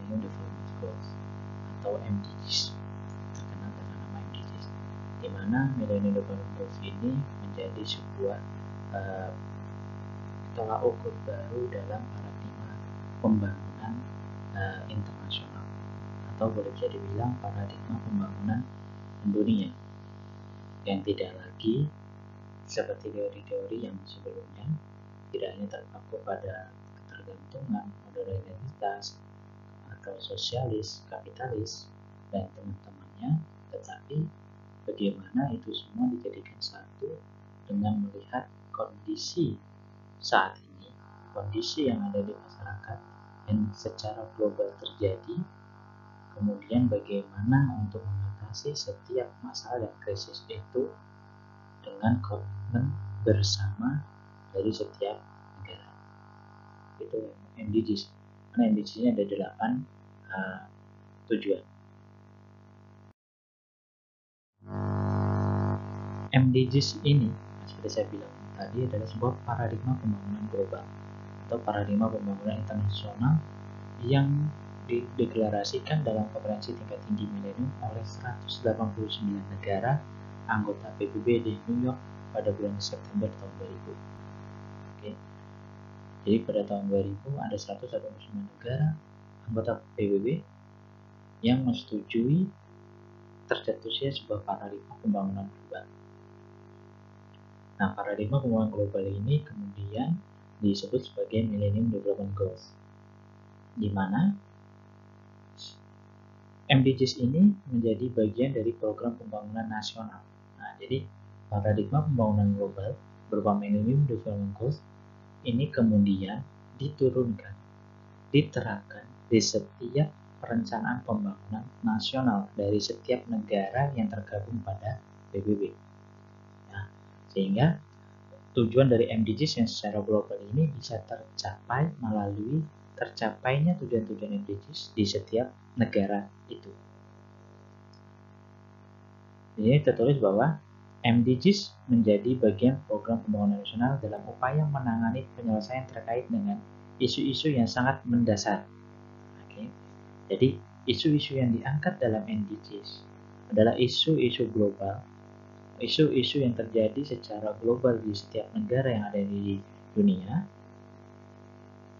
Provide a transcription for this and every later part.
Millennium Development Goals atau MDGs, terkenal dengan nama MDGs, di mana Millennium Development Goals ini menjadi sebuah tolak ukur baru dalam paradigma pembangunan internasional, atau boleh bisa dibilang paradigma pembangunan dunia, yang tidak lagi seperti teori-teori yang sebelumnya, tidak hanya terpaku pada ketergantungan, modernitas, atau sosialis, kapitalis, dan teman-temannya, tetapi bagaimana itu semua dijadikan satu dengan melihat kondisi saat ini, kondisi yang ada di masyarakat yang secara global terjadi, kemudian bagaimana untuk mengatasi setiap masalah dan krisis itu dengan komitmen bersama dari setiap negara. Itu MDGs. Karena MDGs-nya ada 8 tujuan. MDGs ini, seperti saya bilang tadi, adalah sebuah paradigma pembangunan global atau paradigma pembangunan internasional yang dideklarasikan dalam konferensi tingkat tinggi milenium oleh 189 negara anggota PBB di New York pada bulan September tahun 2000. Oke. Jadi pada tahun 2000 ada 189 negara anggota PBB yang menyetujui tercetusnya sebuah paradigma pembangunan global. Nah, paradigma pembangunan global ini kemudian disebut sebagai Millennium Development Goals, di mana MDGs ini menjadi bagian dari program pembangunan nasional. Nah, jadi paradigma pembangunan global berupa Millennium Development Goals ini kemudian diturunkan, diterapkan di setiap perencanaan pembangunan nasional dari setiap negara yang tergabung pada PBB. Nah, sehingga tujuan dari MDGs yang secara global ini bisa tercapai melalui tercapainya tujuan-tujuan MDGs di setiap negara itu. Ini tertulis bahwa MDGs menjadi bagian program pembangunan nasional dalam upaya menangani penyelesaian terkait dengan isu-isu yang sangat mendasar. Oke. Jadi isu-isu yang diangkat dalam MDGs adalah isu-isu global, isu-isu yang terjadi secara global di setiap negara yang ada di dunia,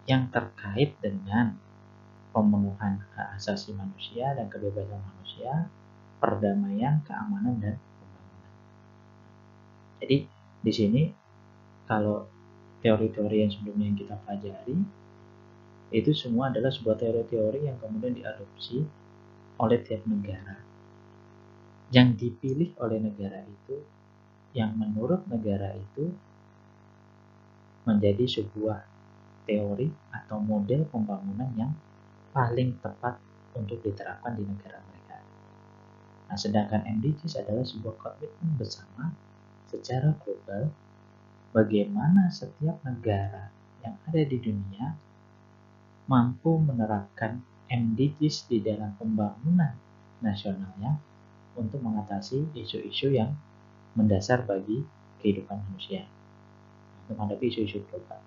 yang terkait dengan pemenuhan hak asasi manusia dan kebebasan manusia, perdamaian, keamanan, dan pembangunan. Jadi di sini kalau teori-teori yang sebelumnya yang kita pelajari itu semua adalah sebuah teori-teori yang kemudian diadopsi oleh tiap negara, yang dipilih oleh negara itu, yang menurut negara itu menjadi sebuah teori atau model pembangunan yang paling tepat untuk diterapkan di negara mereka. Nah, sedangkan MDGs adalah sebuah komitmen bersama secara global bagaimana setiap negara yang ada di dunia mampu menerapkan MDGs di dalam pembangunan nasionalnya untuk mengatasi isu-isu yang mendasar bagi kehidupan manusia, untuk menghadapi isu-isu global.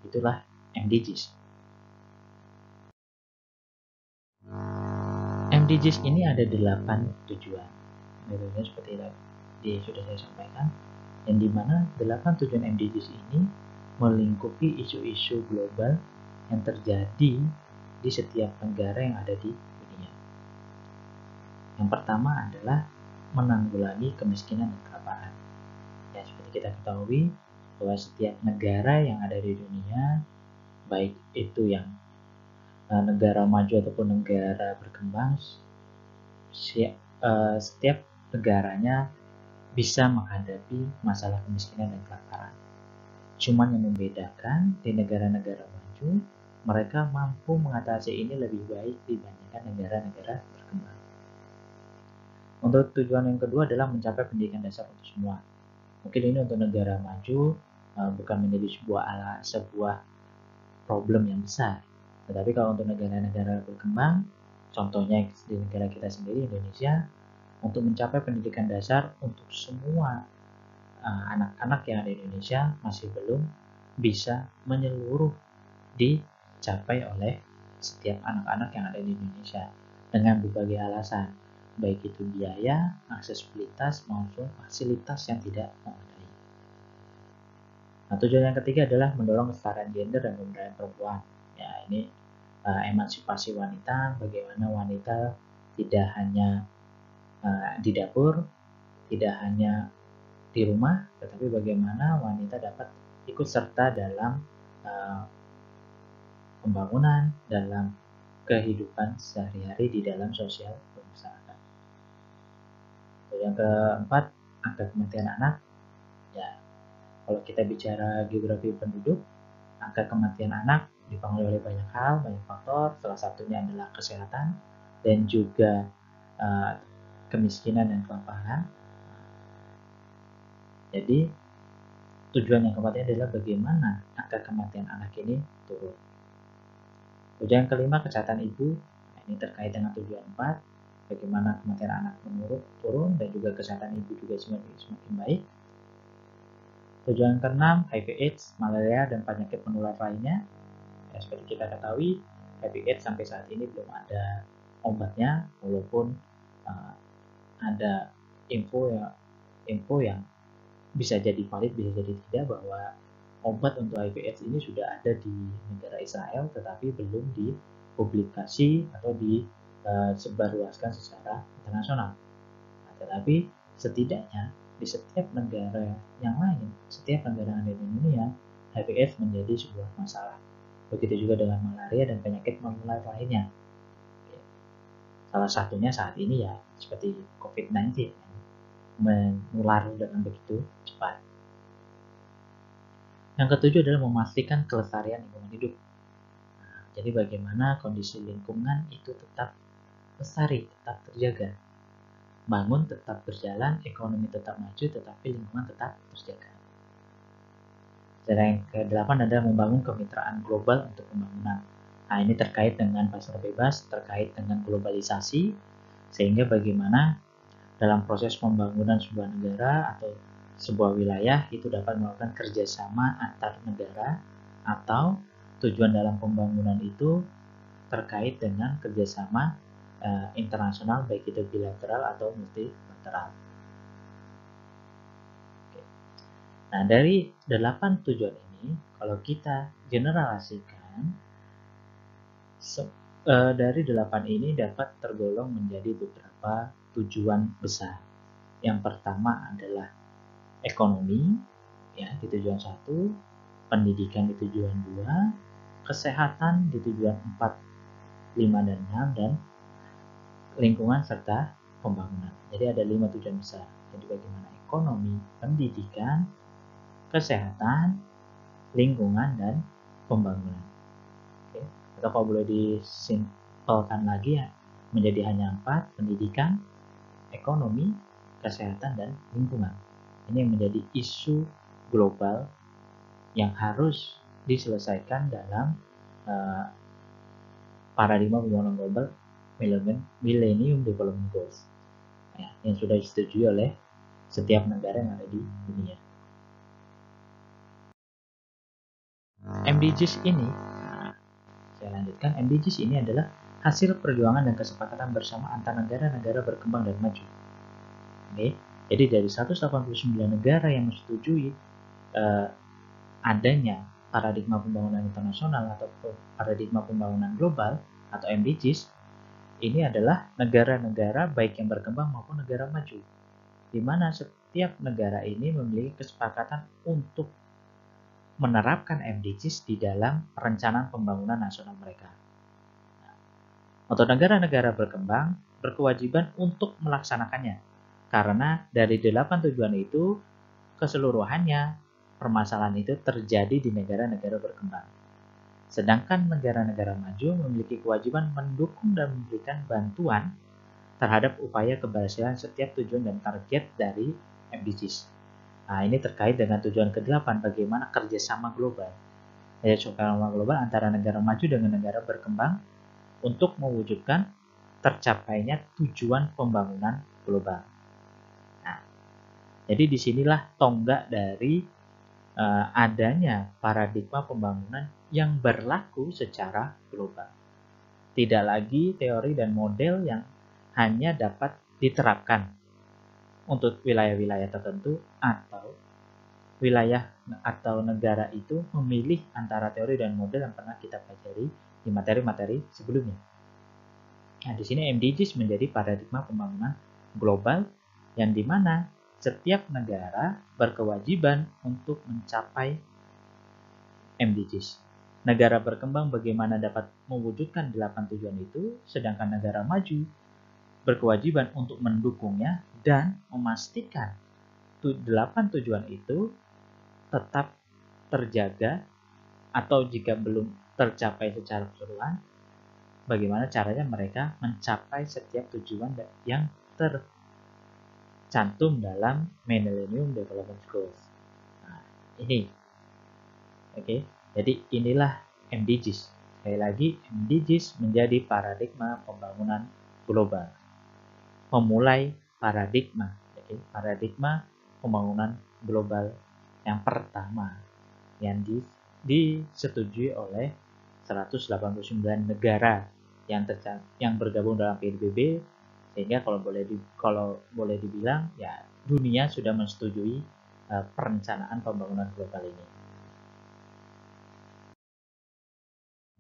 Itulah MDGs. MDGs ini ada 8 tujuan. Tentunya seperti tadi sudah saya sampaikan, yang dimana 8 tujuan MDGs ini melingkupi isu-isu global yang terjadi di setiap negara yang ada di dunia. Yang pertama adalah menanggulangi kemiskinan dan kelaparan. Ya, seperti kita ketahui bahwa setiap negara yang ada di dunia, baik itu yang negara maju ataupun negara berkembang, setiap negaranya bisa menghadapi masalah kemiskinan dan kelaparan. Cuman yang membedakan di negara-negara maju, mereka mampu mengatasi ini lebih baik dibandingkan negara-negara berkembang. Untuk tujuan yang kedua adalah mencapai pendidikan dasar untuk semua. Mungkin ini untuk negara maju bukan menjadi sebuah problem yang besar. Tetapi kalau untuk negara-negara berkembang, contohnya di negara kita sendiri, Indonesia, untuk mencapai pendidikan dasar untuk semua anak-anak yang ada di Indonesia masih belum bisa menyeluruh dicapai oleh setiap anak-anak yang ada di Indonesia dengan berbagai alasan, baik itu biaya, aksesibilitas, maupun fasilitas yang tidak memadai. Nah, tujuan yang ketiga adalah mendorong kesetaraan gender dan pemberdayaan perempuan. Ya, ini emansipasi wanita, bagaimana wanita tidak hanya di dapur, tidak hanya di rumah, tetapi bagaimana wanita dapat ikut serta dalam pembangunan, dalam kehidupan sehari-hari di dalam sosial bermasyarakat. Yang keempat, angka kematian anak. Ya, kalau kita bicara geografi penduduk, angka kematian anak dipengaruhi oleh banyak hal, banyak faktor. Salah satunya adalah kesehatan dan juga kemiskinan dan kelaparan. Jadi tujuan yang keempat adalah bagaimana angka kematian anak ini turun. Tujuan kelima, kesehatan ibu. Nah, ini terkait dengan tujuan 4, bagaimana kematian anak turun dan juga kesehatan ibu juga semakin baik. Tujuan keenam, HIV/AIDS, malaria dan penyakit menular lainnya. Ya, seperti kita ketahui, HIV/AIDS sampai saat ini belum ada obatnya, walaupun ada info yang bisa jadi valid, bisa jadi tidak, bahwa obat untuk HIV/AIDS ini sudah ada di negara Israel, tetapi belum dipublikasi atau disebarluaskan secara internasional. Nah, tetapi setidaknya di setiap negara yang lain, setiap negara yang ada di dunia, HIV/AIDS menjadi sebuah masalah. Begitu juga dengan malaria dan penyakit menular lainnya. Salah satunya saat ini ya seperti COVID-19 yang menular dengan begitu cepat. Yang ketujuh adalah memastikan kelestarian lingkungan hidup. Nah, jadi bagaimana kondisi lingkungan itu tetap lestari, tetap terjaga. Bangun tetap berjalan, ekonomi tetap maju, tetapi lingkungan tetap terjaga. Dan yang ke-8 adalah membangun kemitraan global untuk pembangunan. Nah, ini terkait dengan pasar bebas, terkait dengan globalisasi, sehingga bagaimana dalam proses pembangunan sebuah negara atau sebuah wilayah itu dapat melakukan kerjasama antar negara, atau tujuan dalam pembangunan itu terkait dengan kerjasama internasional, baik itu bilateral atau multilateral. Oke. Nah, dari 8 tujuan ini, kalau kita generalisasikan, dari 8 ini dapat tergolong menjadi beberapa tujuan besar. Yang pertama adalah ekonomi, ya, di tujuan 1, pendidikan di tujuan 2, kesehatan di tujuan 4, 5, dan 6, dan lingkungan serta pembangunan. Jadi ada 5 tujuan besar. Jadi bagaimana ekonomi, pendidikan, kesehatan, lingkungan, dan pembangunan. Oke. Atau kalau boleh disimpelkan lagi ya, menjadi hanya 4, pendidikan, ekonomi, kesehatan, dan lingkungan. Ini yang menjadi isu global yang harus diselesaikan dalam paradigma pembangunan global Millennium Development Goals, ya, yang sudah disetujui oleh setiap negara yang ada di dunia. MDGs ini, saya lanjutkan, MDGs ini adalah hasil perjuangan dan kesepakatan bersama antar negara-negara berkembang dan maju. Oke, jadi dari 189 negara yang menyetujui adanya paradigma pembangunan internasional atau paradigma pembangunan global atau MDGs, ini adalah negara-negara baik yang berkembang maupun negara maju, di mana setiap negara ini memiliki kesepakatan untuk menerapkan MDGs di dalam perencanaan pembangunan nasional mereka. Untuk negara-negara berkembang berkewajiban untuk melaksanakannya, karena dari 8 tujuan itu keseluruhannya permasalahan itu terjadi di negara-negara berkembang. Sedangkan negara-negara maju memiliki kewajiban mendukung dan memberikan bantuan terhadap upaya keberhasilan setiap tujuan dan target dari MDGs. Nah, ini terkait dengan tujuan ke-8, bagaimana kerjasama global. Kerjasama global antara negara maju dengan negara berkembang untuk mewujudkan tercapainya tujuan pembangunan global. Nah, jadi disinilah tonggak dari adanya paradigma pembangunan yang berlaku secara global. Tidak lagi teori dan model yang hanya dapat diterapkan untuk wilayah-wilayah tertentu, atau wilayah atau negara itu memilih antara teori dan model yang pernah kita pelajari di materi-materi sebelumnya. Nah, di sini MDGs menjadi paradigma pembangunan global yang dimana setiap negara berkewajiban untuk mencapai MDGs. Negara berkembang bagaimana dapat mewujudkan 8 tujuan itu, sedangkan negara maju berkewajiban untuk mendukungnya dan memastikan 8 tujuan itu tetap terjaga, atau jika belum tercapai secara keseluruhan, bagaimana caranya mereka mencapai setiap tujuan yang tercantum dalam Millennium Development Goals. Nah, ini. Oke. Jadi inilah MDGs. Sekali lagi, MDGs menjadi paradigma pembangunan global. Memulai paradigma, paradigma pembangunan global yang pertama yang disetujui oleh 189 negara yang bergabung dalam PBB, sehingga kalau boleh dibilang ya dunia sudah menyetujui perencanaan pembangunan global ini.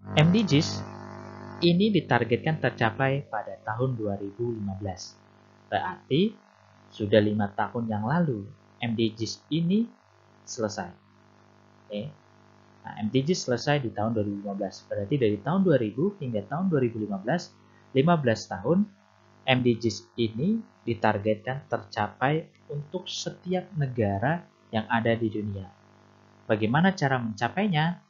MDGs ini ditargetkan tercapai pada tahun 2015. Berarti sudah 5 tahun yang lalu MDGs ini selesai. Oke. Nah, MDGs selesai di tahun 2015. Berarti dari tahun 2000 hingga tahun 2015, 15 tahun MDGs ini ditargetkan tercapai untuk setiap negara yang ada di dunia. Bagaimana cara mencapainya?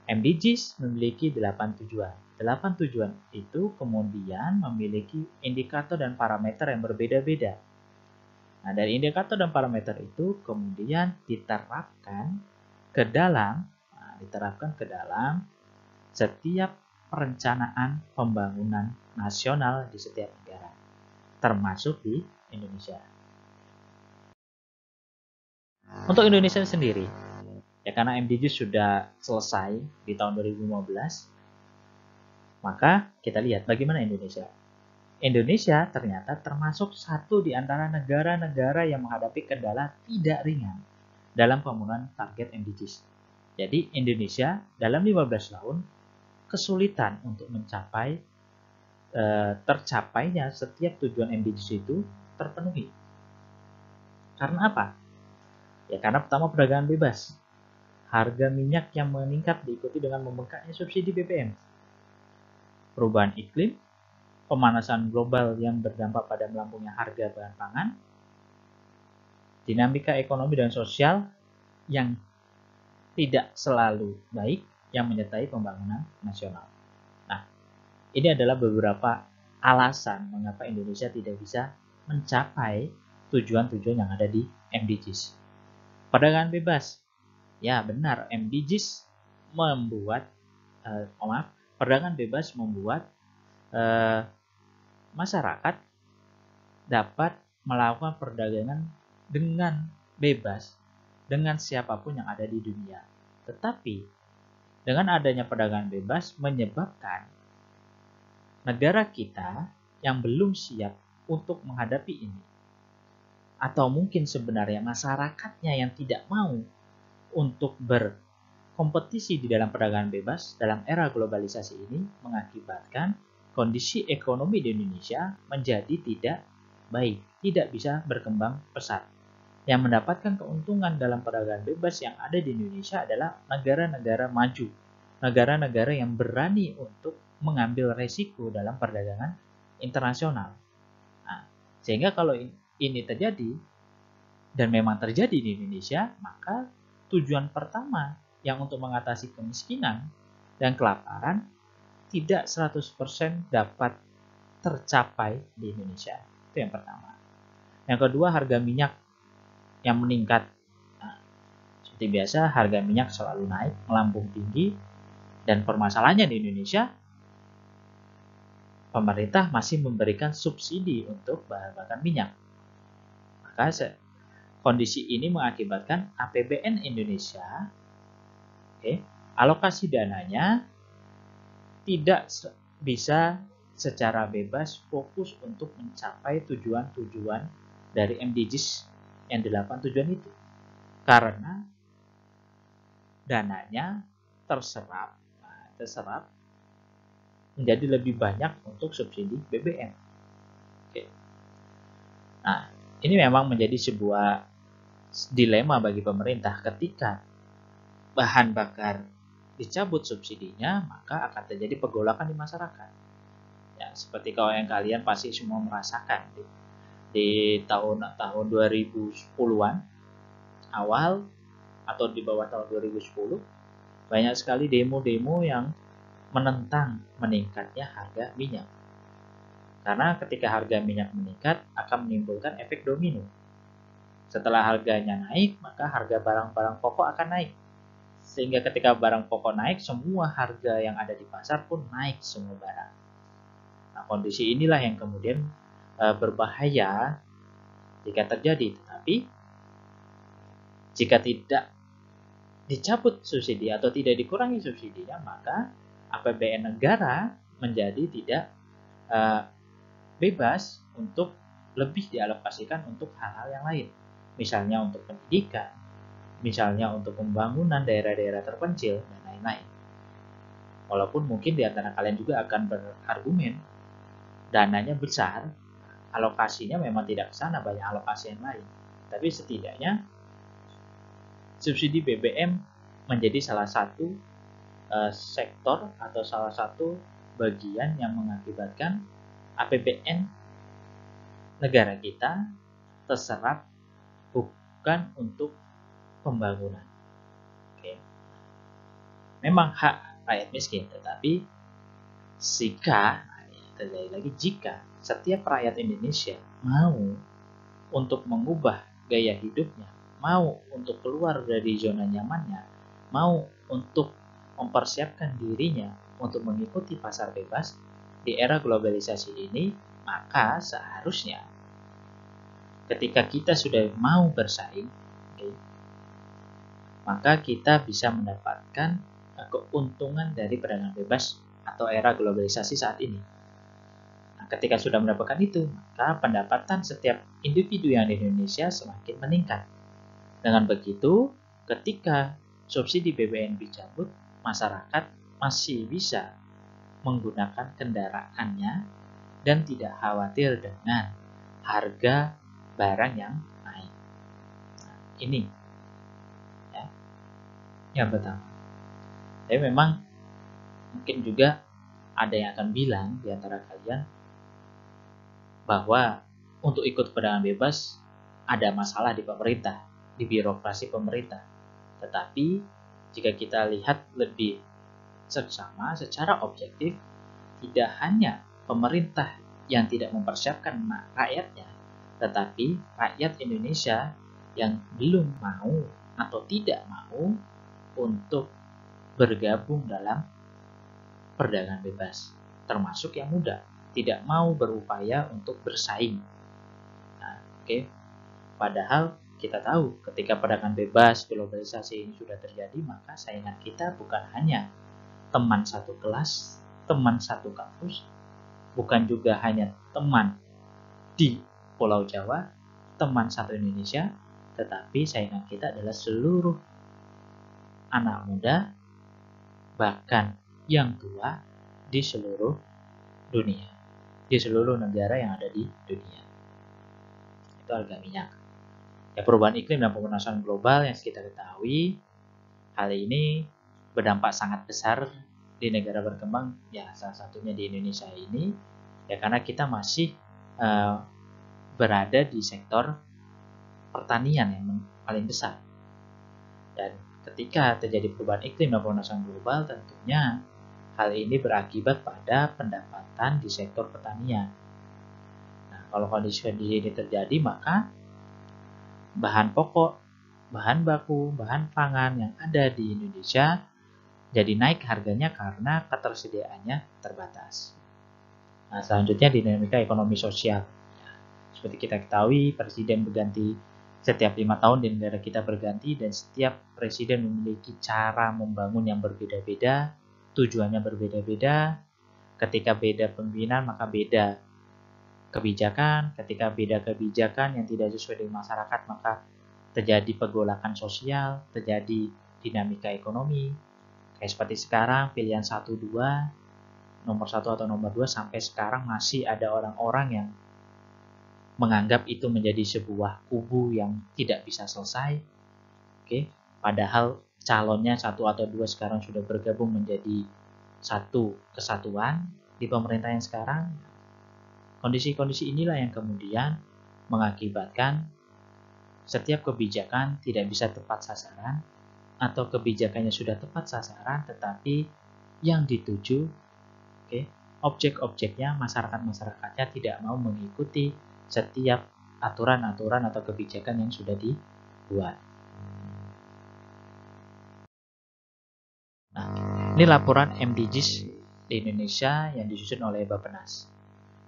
MDGs memiliki 8 tujuan. 8 tujuan itu kemudian memiliki indikator dan parameter yang berbeda-beda. Nah, dari indikator dan parameter itu kemudian diterapkan ke dalam setiap perencanaan pembangunan nasional di setiap negara, termasuk di Indonesia. Untuk Indonesia sendiri, ya karena MDGs sudah selesai di tahun 2015, maka kita lihat bagaimana Indonesia. Indonesia ternyata termasuk satu di antara negara-negara yang menghadapi kendala tidak ringan dalam pembangunan target MDGs. Jadi Indonesia dalam 15 tahun kesulitan untuk mencapai tercapainya setiap tujuan MDGs itu terpenuhi. Karena apa? Ya karena pertama perdagangan bebas. Harga minyak yang meningkat diikuti dengan membengkaknya subsidi BBM. Perubahan iklim, pemanasan global yang berdampak pada melambungnya harga bahan pangan, dinamika ekonomi dan sosial yang tidak selalu baik yang menyertai pembangunan nasional. Nah, ini adalah beberapa alasan mengapa Indonesia tidak bisa mencapai tujuan-tujuan yang ada di MDGs. Perdagangan bebas, ya benar, MDGs membuat perdagangan bebas membuat masyarakat dapat melakukan perdagangan dengan bebas dengan siapapun yang ada di dunia. Tetapi dengan adanya perdagangan bebas menyebabkan negara kita yang belum siap untuk menghadapi ini, atau mungkin sebenarnya masyarakatnya yang tidak mau untuk berkompetisi di dalam perdagangan bebas dalam era globalisasi ini, mengakibatkan kondisi ekonomi di Indonesia menjadi tidak baik, tidak bisa berkembang pesat. Yang mendapatkan keuntungan dalam perdagangan bebas yang ada di Indonesia adalah negara-negara maju, negara-negara yang berani untuk mengambil resiko dalam perdagangan internasional. Nah, sehingga kalau ini terjadi, dan memang terjadi di Indonesia, maka tujuan pertama yang untuk mengatasi kemiskinan dan kelaparan tidak 100% dapat tercapai di Indonesia. Itu yang pertama. Yang kedua, harga minyak yang meningkat. Nah, seperti biasa, harga minyak selalu naik, melambung tinggi, dan permasalahannya di Indonesia, pemerintah masih memberikan subsidi untuk bahan bakar minyak. Maka kondisi ini mengakibatkan APBN Indonesia, alokasi dananya tidak bisa secara bebas fokus untuk mencapai tujuan-tujuan dari MDGs yang 8 tujuan itu. Karena dananya terserap menjadi lebih banyak untuk subsidi BBM. Oke. Nah, ini memang menjadi sebuah dilema bagi pemerintah ketika bahan bakar dicabut subsidinya, maka akan terjadi pergolakan di masyarakat. Ya, seperti kalau yang kalian pasti semua merasakan di tahun 2010-an awal atau di bawah tahun 2010 banyak sekali demo-demo yang menentang meningkatnya harga minyak. Karena ketika harga minyak meningkat akan menimbulkan efek domino. Setelah harganya naik, maka harga barang-barang pokok akan naik. Sehingga ketika barang pokok naik, semua harga yang ada di pasar pun naik semua barang. Nah, kondisi inilah yang kemudian berbahaya jika terjadi. Tetapi jika tidak dicabut subsidi atau tidak dikurangi subsidinya, maka APBN negara menjadi tidak bebas untuk lebih dialokasikan untuk hal-hal yang lain. Misalnya untuk pendidikan, misalnya untuk pembangunan daerah-daerah terpencil, dan lain-lain. Walaupun mungkin di antara kalian juga akan berargumen, dananya besar, alokasinya memang tidak ke sana, banyak alokasi yang lain. Tapi setidaknya subsidi BBM menjadi salah satu sektor atau salah satu bagian yang mengakibatkan APBN negara kita terserap bukan untuk pembangunan. Oke. Memang hak rakyat miskin, tetapi jika setiap rakyat Indonesia mau untuk mengubah gaya hidupnya, mau untuk keluar dari zona nyamannya, mau untuk mempersiapkan dirinya untuk mengikuti pasar bebas di era globalisasi ini, maka seharusnya ketika kita sudah mau bersaing, maka kita bisa mendapatkan keuntungan dari perdagangan bebas atau era globalisasi saat ini. Nah, ketika sudah mendapatkan itu, maka pendapatan setiap individu yang di Indonesia semakin meningkat. Dengan begitu, ketika subsidi BBM dicabut, masyarakat masih bisa menggunakan kendaraannya dan tidak khawatir dengan harga barang yang naik. Nah, ini ya, yang pertama. Tapi memang mungkin juga ada yang akan bilang di antara kalian bahwa untuk ikut perdagangan bebas ada masalah di pemerintah, di birokrasi pemerintah. Tetapi jika kita lihat lebih seksama, secara objektif, tidak hanya pemerintah yang tidak mempersiapkan rakyatnya, tetapi rakyat Indonesia yang belum mau atau tidak mau untuk bergabung dalam perdagangan bebas, termasuk yang muda, tidak mau berupaya untuk bersaing. Nah, Padahal kita tahu ketika perdagangan bebas, globalisasi ini sudah terjadi, maka saingan kita bukan hanya teman satu kelas, teman satu kampus, bukan juga hanya teman di Pulau Jawa, teman satu Indonesia, tetapi saingan kita adalah seluruh anak muda, bahkan yang tua di seluruh dunia, di seluruh negara yang ada di dunia. Itu harga minyak. Ya, perubahan iklim dan pemanasan global yang kita ketahui, hal ini berdampak sangat besar di negara berkembang, ya salah satunya di Indonesia ini, ya karena kita masih berada di sektor pertanian yang paling besar. Dan ketika terjadi perubahan iklim dan pemanasan global, tentunya hal ini berakibat pada pendapatan di sektor pertanian. Nah, kalau kondisi ini terjadi, maka bahan pokok, bahan baku, bahan pangan yang ada di Indonesia jadi naik harganya karena ketersediaannya terbatas. Nah, selanjutnya dinamika ekonomi sosial. Seperti kita ketahui, presiden berganti setiap 5 tahun di negara kita berganti, dan setiap presiden memiliki cara membangun yang berbeda-beda, tujuannya berbeda-beda. Ketika beda pemimpinan maka beda kebijakan, ketika beda kebijakan yang tidak sesuai dengan masyarakat maka terjadi pergolakan sosial, terjadi dinamika ekonomi. Kayak seperti sekarang pilihan 1-2, nomor 1 atau nomor 2 sampai sekarang masih ada orang-orang yang menganggap itu menjadi sebuah kubu yang tidak bisa selesai. Oke, padahal calonnya 1 atau 2 sekarang sudah bergabung menjadi satu kesatuan di pemerintahan yang sekarang. Kondisi-kondisi inilah yang kemudian mengakibatkan setiap kebijakan tidak bisa tepat sasaran atau kebijakannya sudah tepat sasaran tetapi yang dituju objek-objeknya, masyarakat-masyarakatnya tidak mau mengikuti setiap aturan-aturan atau kebijakan yang sudah dibuat. Nah, ini laporan MDGs di Indonesia yang disusun oleh Bappenas.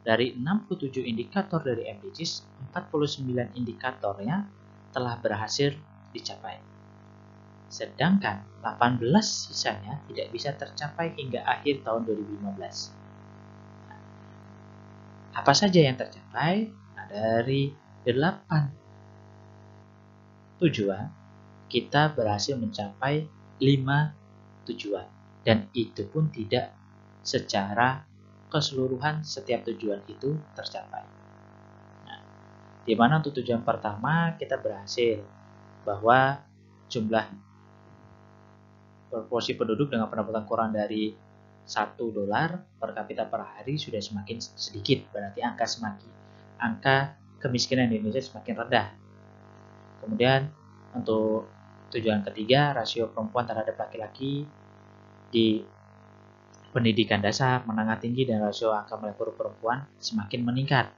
Dari 67 indikator dari MDGs, 49 indikatornya telah berhasil dicapai. Sedangkan 18 sisanya tidak bisa tercapai hingga akhir tahun 2015. Nah, apa saja yang tercapai? Nah, dari 8 tujuan, kita berhasil mencapai 5 tujuan. Dan itu pun tidak secara keseluruhan setiap tujuan itu tercapai. Nah, di mana untuk tujuan pertama kita berhasil bahwa jumlah proporsi penduduk dengan pendapatan kurang dari $1 per kapita per hari sudah semakin sedikit, berarti angka kemiskinan di Indonesia semakin rendah. Kemudian untuk tujuan ketiga, rasio perempuan terhadap laki-laki di pendidikan dasar, menengah tinggi, dan rasio angka melek huruf perempuan semakin meningkat.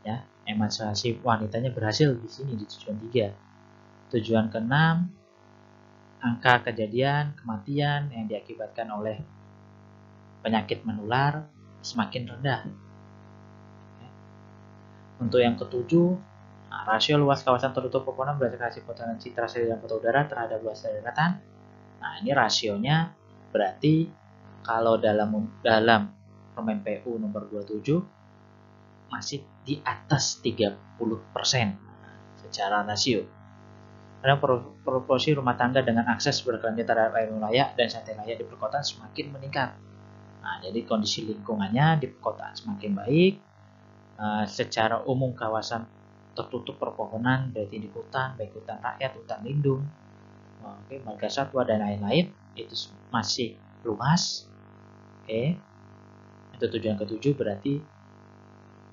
Ya, emansipasi wanitanya berhasil di sini di tujuan 3. Tujuan ke-6, angka kejadian kematian yang diakibatkan oleh penyakit menular semakin rendah. Untuk yang ke-7, rasio luas kawasan tertutup pepohonan berdasarkan hasil potensi trase dan foto udara terhadap luas daratan. Nah, ini rasionya berarti kalau dalam Permen PU nomor 27 masih di atas 30% secara rasio. Karena proporsi rumah tangga dengan akses berkelanjutan terhadap air layak dan santai layak di perkotaan semakin meningkat. Nah, jadi kondisi lingkungannya di perkotaan semakin baik. Secara umum kawasan tertutup perpohonan, berarti di hutan, baik hutan rakyat, hutan lindung, marga satwa dan lain-lain itu masih luas. Itu tujuan ke-7 berarti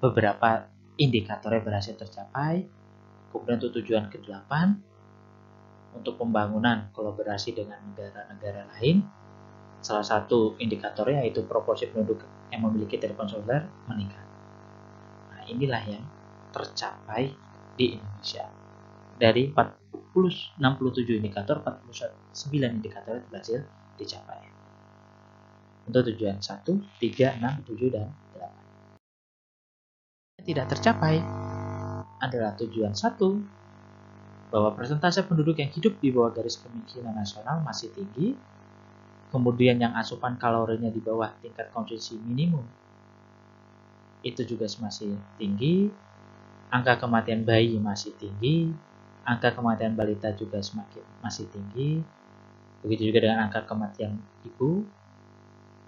beberapa indikatornya berhasil tercapai. Kemudian untuk tujuan ke-8 untuk pembangunan kolaborasi dengan negara-negara lain, salah satu indikatornya yaitu proporsi penduduk yang memiliki telepon seluler meningkat. Nah, inilah yang tercapai di Indonesia. Dari 67 indikator, 49 indikator berhasil dicapai. Untuk tujuan 1, 3, 6, 7, dan 8. Yang tidak tercapai adalah tujuan 1, bahwa persentase penduduk yang hidup di bawah garis kemiskinan nasional masih tinggi, kemudian yang asupan kalorinya di bawah tingkat konsumsi minimum itu juga masih tinggi, angka kematian bayi masih tinggi, angka kematian balita juga masih tinggi, begitu juga dengan angka kematian ibu.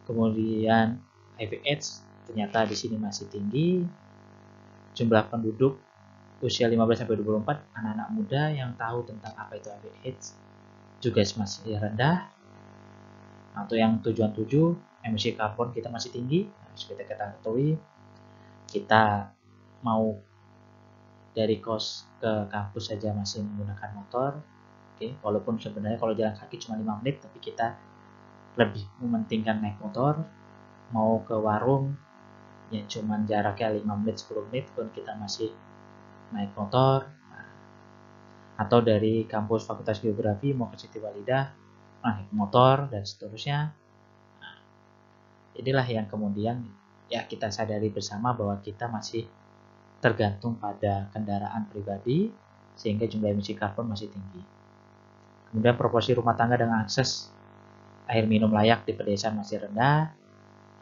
Kemudian HIV/AIDS ternyata di sini masih tinggi. Jumlah penduduk usia 15-24, anak-anak muda yang tahu tentang apa itu HIV/AIDS juga masih rendah. Untuk yang tujuan 7, emisi karbon kita masih tinggi. Harus kita ketahui, kita mau dari kos ke kampus saja masih menggunakan motor. Walaupun sebenarnya kalau jalan kaki cuma 5 menit, tapi kita lebih mementingkan naik motor. Mau ke warung yang cuma jaraknya 5 menit 10 menit pun kita masih naik motor. Atau dari kampus Fakultas Geografi mau ke Siti Walidah naik motor dan seterusnya. Inilah yang kemudian ya kita sadari bersama bahwa kita masih tergantung pada kendaraan pribadi sehingga jumlah emisi karbon masih tinggi. Kemudian proporsi rumah tangga dengan akses air minum layak di pedesaan masih rendah.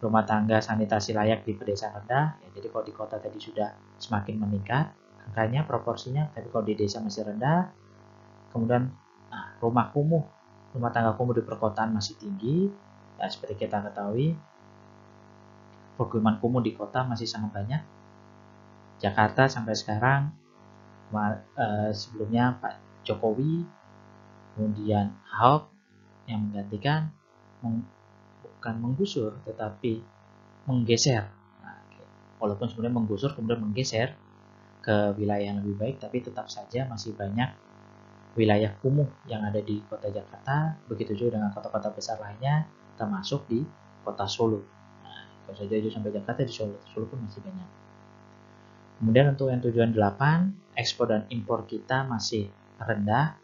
rumah tangga sanitasi layak di pedesaan rendah, ya, jadi kalau di kota tadi sudah semakin meningkat angkanya, proporsinya, tapi kalau di desa masih rendah. Kemudian rumah tangga kumuh di perkotaan masih tinggi, ya, seperti kita ketahui pemukiman kumuh di kota masih sangat banyak. Jakarta sampai sekarang, sebelumnya Pak Jokowi, kemudian Ahok yang menggantikan, bukan menggusur tetapi menggeser. Nah, walaupun sebenarnya menggusur kemudian menggeser ke wilayah yang lebih baik, tapi tetap saja masih banyak wilayah kumuh yang ada di kota Jakarta, begitu juga dengan kota-kota besar lainnya, termasuk di kota Solo. Nah, kalau saja itu sampai Jakarta, di Solo pun masih banyak. Kemudian untuk yang tujuan 8, ekspor dan impor kita masih rendah,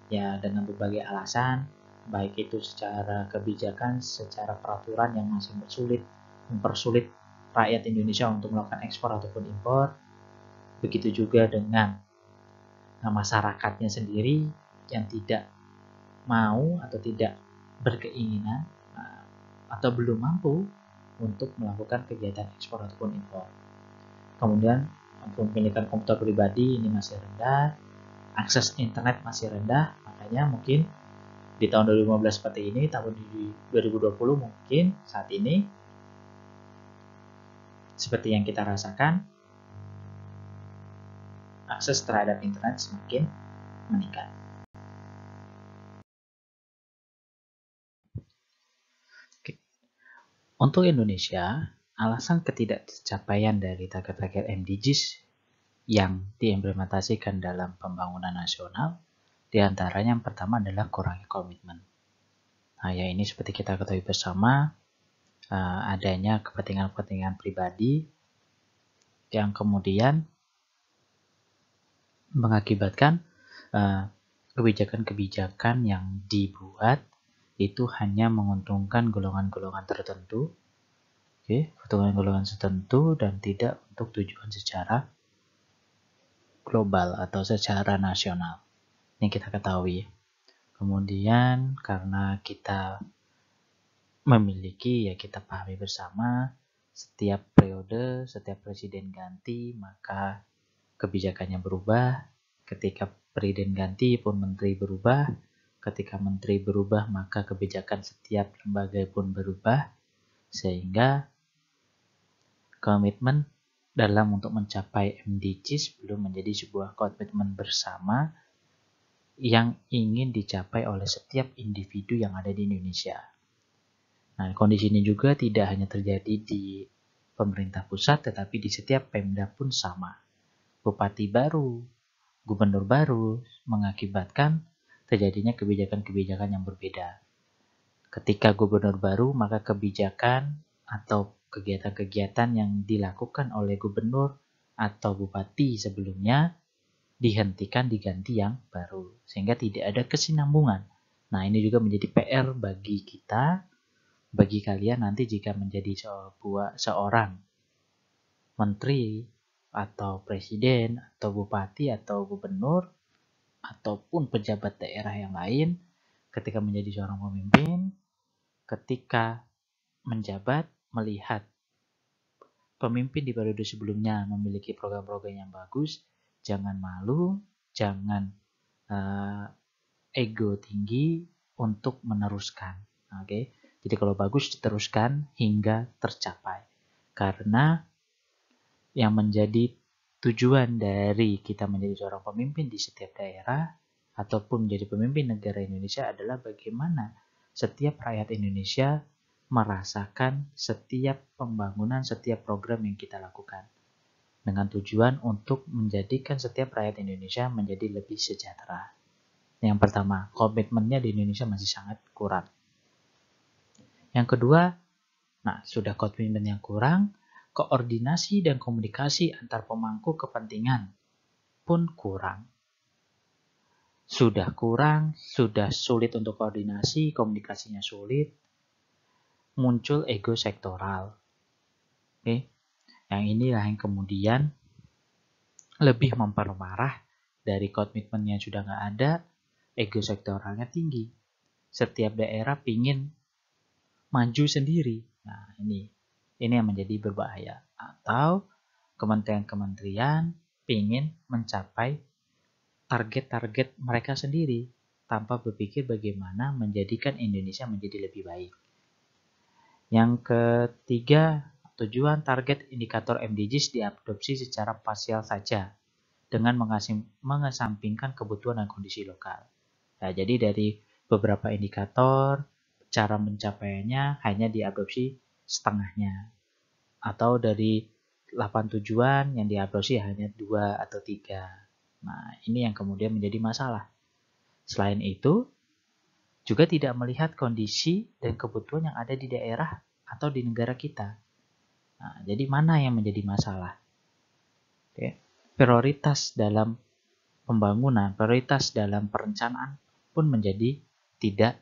ya, dengan berbagai alasan, baik itu secara kebijakan, secara peraturan yang masih mempersulit rakyat Indonesia untuk melakukan ekspor ataupun impor. Begitu juga dengan masyarakatnya sendiri yang tidak mau atau tidak berkeinginan atau belum mampu untuk melakukan kegiatan ekspor ataupun impor. Kemudian kepemilikan komputer pribadi ini masih rendah, akses internet masih rendah, makanya mungkin di tahun 2015 seperti ini, tahun 2020 mungkin saat ini seperti yang kita rasakan, akses terhadap internet semakin meningkat. Oke. Untuk Indonesia, alasan ketidaktercapaian dari target-target MDGs yang diimplementasikan dalam pembangunan nasional, diantaranya yang pertama adalah kurangnya komitmen. Nah, ya ini seperti kita ketahui bersama, adanya kepentingan-kepentingan pribadi yang kemudian mengakibatkan kebijakan-kebijakan yang dibuat itu hanya menguntungkan golongan-golongan tertentu, golongan-golongan tertentu, dan tidak untuk tujuan secara global atau secara nasional. Ini kita ketahui. Kemudian karena kita memiliki, ya kita pahami bersama, setiap periode, setiap presiden ganti, maka kebijakannya berubah. Ketika presiden ganti pun menteri berubah. Ketika menteri berubah, maka kebijakan setiap lembaga pun berubah. Sehingga komitmen dalam untuk mencapai MDGs belum menjadi sebuah komitmen bersama yang ingin dicapai oleh setiap individu yang ada di Indonesia. Nah, kondisi ini juga tidak hanya terjadi di pemerintah pusat, tetapi di setiap Pemda pun sama. Bupati baru, gubernur baru mengakibatkan terjadinya kebijakan-kebijakan yang berbeda. Ketika gubernur baru, maka kebijakan atau kegiatan-kegiatan yang dilakukan oleh gubernur atau bupati sebelumnya dihentikan, diganti yang baru, sehingga tidak ada kesinambungan. Nah, ini juga menjadi PR bagi kita, bagi kalian nanti jika menjadi seorang menteri atau presiden atau bupati atau gubernur ataupun pejabat daerah yang lain, ketika menjadi seorang pemimpin, ketika menjabat, melihat pemimpin di periode sebelumnya memiliki program-program yang bagus, jangan malu, jangan ego tinggi untuk meneruskan. Oke, jadi kalau bagus diteruskan hingga tercapai. Karena yang menjadi tujuan dari kita menjadi seorang pemimpin di setiap daerah ataupun menjadi pemimpin negara Indonesia adalah bagaimana setiap rakyat Indonesia merasakan setiap pembangunan, setiap program yang kita lakukan. Dengan tujuan untuk menjadikan setiap rakyat Indonesia menjadi lebih sejahtera. Yang pertama, komitmennya di Indonesia masih sangat kurang. Yang kedua, sudah komitmen yang kurang, koordinasi dan komunikasi antar pemangku kepentingan pun kurang. Sudah kurang, sudah sulit untuk koordinasi, komunikasinya sulit, muncul ego sektoral. Oke. Yang inilah yang kemudian lebih memperparah dari komitmen yang sudah nggak ada, ego sektoralnya tinggi. Setiap daerah pingin maju sendiri, Nah, ini yang menjadi berbahaya. Atau kementerian-kementerian ingin mencapai target-target mereka sendiri tanpa berpikir bagaimana menjadikan Indonesia menjadi lebih baik. Yang ketiga, tujuan target indikator MDGs diadopsi secara parsial saja dengan mengesampingkan kebutuhan dan kondisi lokal. Nah, jadi dari beberapa indikator, cara mencapainya hanya diadopsi setengahnya. Atau dari 8 tujuan yang diadopsi hanya 2 atau 3. Nah, ini yang kemudian menjadi masalah. Selain itu, juga tidak melihat kondisi dan kebutuhan yang ada di daerah atau di negara kita. Nah, jadi mana yang menjadi masalah? Oke. Prioritas dalam pembangunan, prioritas dalam perencanaan pun menjadi tidak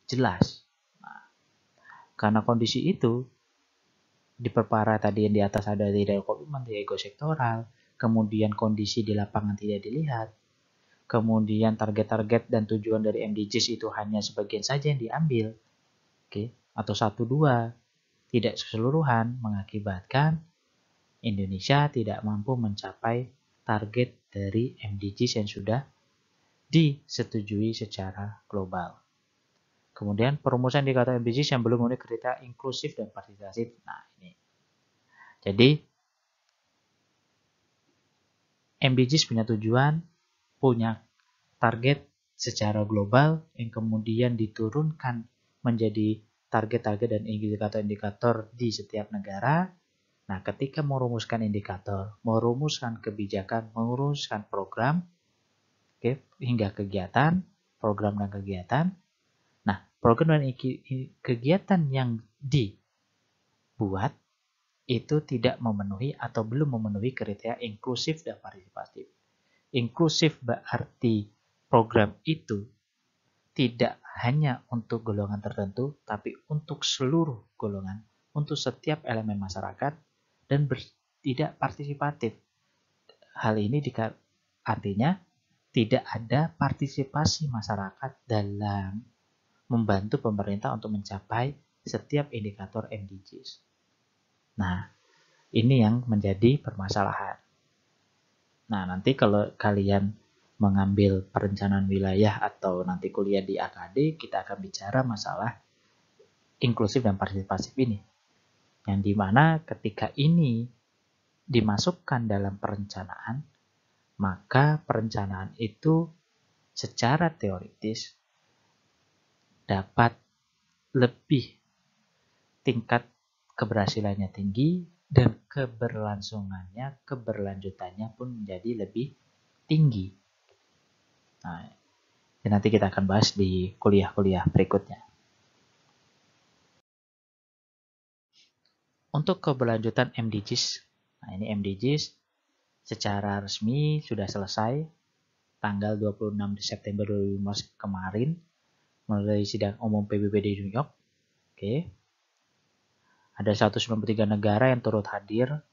jelas. Nah, karena kondisi itu diperparah tadi yang di atas ada tidak komitmen, tidak ego sektoral, kemudian kondisi di lapangan tidak dilihat, kemudian target-target dan tujuan dari MDGs itu hanya sebagian saja yang diambil, oke, atau 1-2, tidak keseluruhan, mengakibatkan Indonesia tidak mampu mencapai target dari MDGs yang sudah disetujui secara global. Kemudian perumusan indikator MDGs yang belum memenuhi kriteria inklusif dan partisipatif. Nah, ini. Jadi MDGs punya tujuan, punya target secara global yang kemudian diturunkan menjadi target-target dan indikator-indikator di setiap negara. Nah, ketika merumuskan indikator, merumuskan kebijakan, merumuskan program, hingga kegiatan, program dan kegiatan. Nah, program dan kegiatan yang dibuat itu tidak memenuhi atau belum memenuhi kriteria inklusif dan partisipatif. Inklusif berarti program itu tidak hanya untuk golongan tertentu, tapi untuk seluruh golongan, untuk setiap elemen masyarakat, dan tidak partisipatif. Hal ini artinya tidak ada partisipasi masyarakat dalam membantu pemerintah untuk mencapai setiap indikator MDGs. Nah, ini yang menjadi permasalahan. Nah, nanti kalau kalian mengambil perencanaan wilayah atau nanti kuliah di AKD, kita akan bicara masalah inklusif dan partisipatif ini. Yang dimana ketika ini dimasukkan dalam perencanaan, maka perencanaan itu secara teoritis dapat lebih tingkat keberhasilannya tinggi dan keberlanjutannya pun menjadi lebih tinggi. Nah, nanti kita akan bahas di kuliah-kuliah berikutnya. Untuk keberlanjutan MDGs, nah ini MDGs secara resmi sudah selesai tanggal 26 September 2015 kemarin melalui sidang umum PBB di New York. Oke. Ada 193 negara yang turut hadir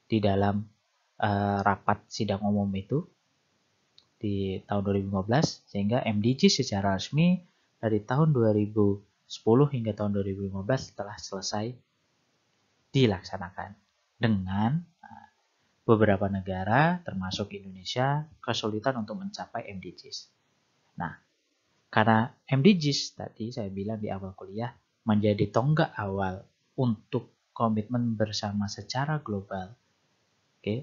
di dalam rapat sidang umum itu di tahun 2015, sehingga MDGs secara resmi dari tahun 2010 hingga tahun 2015 telah selesai dilaksanakan dengan beberapa negara termasuk Indonesia kesulitan untuk mencapai MDGs. Nah, karena MDGs tadi saya bilang di awal kuliah menjadi tonggak awal untuk komitmen bersama secara global,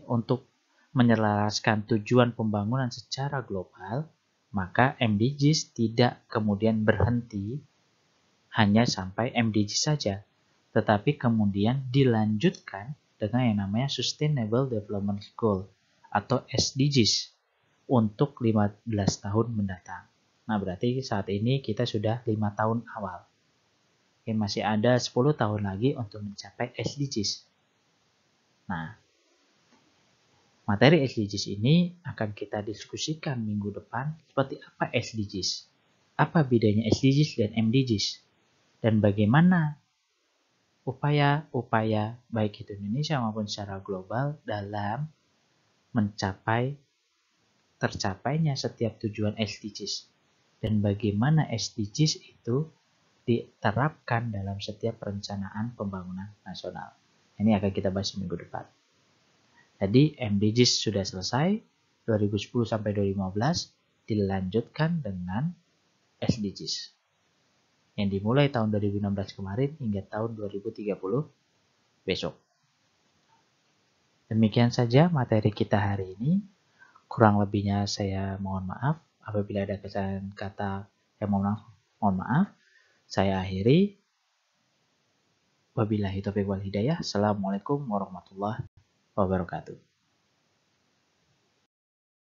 untuk menyelaraskan tujuan pembangunan secara global, maka MDGs tidak kemudian berhenti hanya sampai MDGs saja, tetapi kemudian dilanjutkan dengan yang namanya Sustainable Development Goal atau SDGs untuk 15 tahun mendatang. Nah, berarti saat ini kita sudah 5 tahun awal. Oke, masih ada 10 tahun lagi untuk mencapai SDGs. Nah, materi SDGs ini akan kita diskusikan minggu depan seperti apa SDGs. Apa bedanya SDGs dan MDGs? Dan bagaimana upaya-upaya baik itu Indonesia maupun secara global dalam tercapainya setiap tujuan SDGs. Dan bagaimana SDGs itu diterapkan dalam setiap perencanaan pembangunan nasional. Ini akan kita bahas minggu depan. Jadi MDGs sudah selesai 2010 sampai 2015, dilanjutkan dengan SDGs yang dimulai tahun 2016 kemarin hingga tahun 2030 besok. Demikian saja materi kita hari ini. Kurang lebihnya saya mohon maaf. Apabila ada kesalahan kata yang mohon maaf. Saya akhiri. Wabillahi taufiq wal hidayah. Assalamualaikum warahmatullahi wabarakatuh.